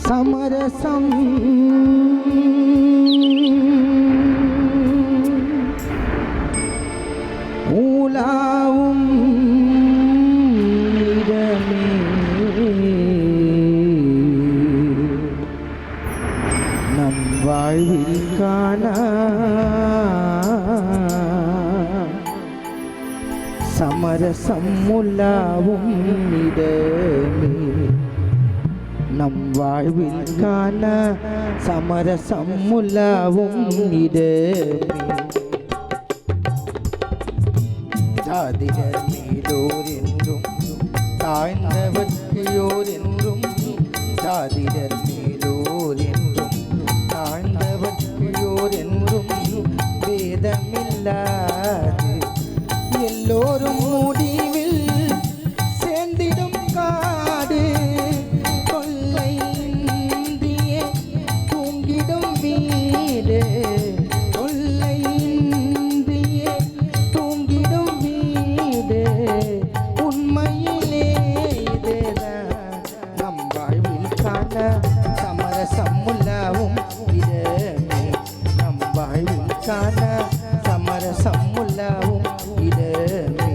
சமரசம் ஊலாவும் இடமே நம் வாழ்வில் காண சமரசம் உள்ளாவும் இடமே நம் வாழ்வில் காண சமரசம் உள்ளாவும் இடமே ஜாதியர் மீதோர் என்றும் தாழ்ந்தவர்க்கு யோர் என்றும் ஜாதியர் மீதோர் என்றும் தாழ்ந்தவர்க்கு யோர் என்றும் வேதமில்லாது எல்லோரும் முடிவில் சேர்ந்திடும் காடு கொள்ளையின்றியே தூங்கிடும் வீடு கொள்ளையின்றியே தூங்கிடும் வீடு உண்மையிலே இதுதான் நம் வாழ்வில் காண சமரசம் உள்ளாவும் இடமே நம் வாழ்வில் காண சமரசம் உள்ளாவும் இடமே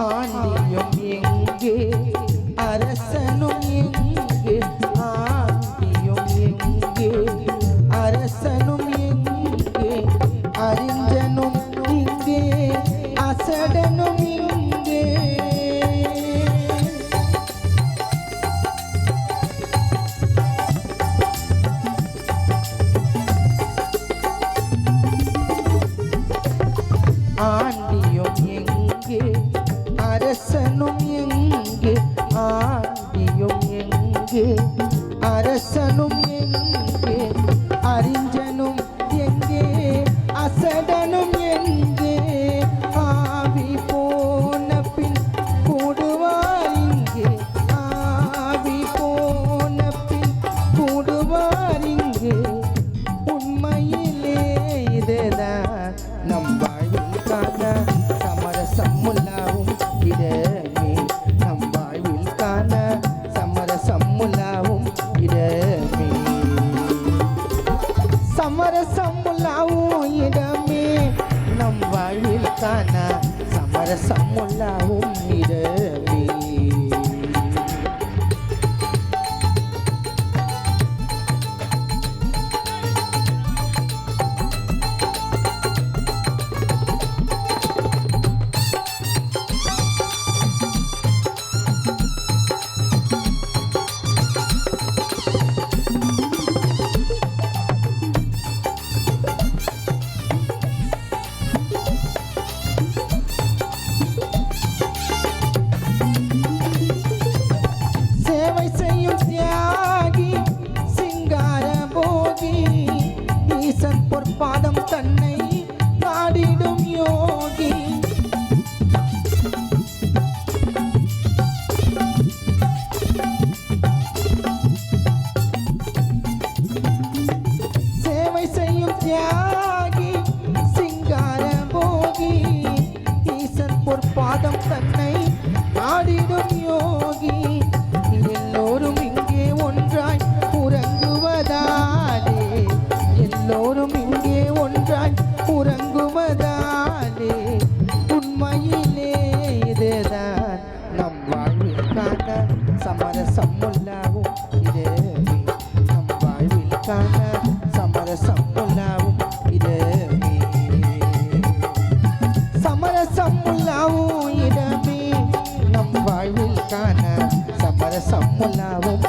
ஆண்டியும் எங்கே அரசனும் எங்கே ஆண்டியும் எங்கே அரசனும் எங்கே அறிஞனும் இங்கே அசடனும் இங்கே ஆண்டியும் எங்கே அரசனும் எங்கே ஆண்டியும் எங்கே அரசனும் எங்கே அறிஞனும் எங்கே அசடனும் எங்கே ஆவி போன பின் கூடுவார் இங்கே ஆவி போன பின் கூடுவார் இங்கே உண்மையிலே இதுதான் நம் வாழ்வில் காண சமரசம் உள்ளாவும் இடமே நம் வாழ்வில் காண சமரசம் உள்ளாவும் இடமே சமரசம் உள்ளாவும் இடமே நம் வாழ்வில் காண சமரசம் உள்ளாவும் இடமே சேவை செய்யும் தியாகி சிங்கார போகி ஈசன் பொற்பாதம் தன்னை நாடிடும் யோகி சேவை செய்யும் தியாகி சிங்கார போகி ஈசன் பொற்பாதம் தன்னை நாடிடும் யோகி எல்லோரும் இங்கே ஒன்றாய் உறங்குவதாலே எல்லோரும் இங்கே ஒன்றாய் உறங்குவதாலே உண்மையிலே இதுதான் நம் வாழ்வில் காண சமரசம் உள்ளாவும் இடமே நம் வாழ்வில் காண சமரசம் உள்ளாவும் இடமே சமரசம் உள்ளாவும் இடமே நம் வாழ்வில் காண சமரசம் உள்ளாவும்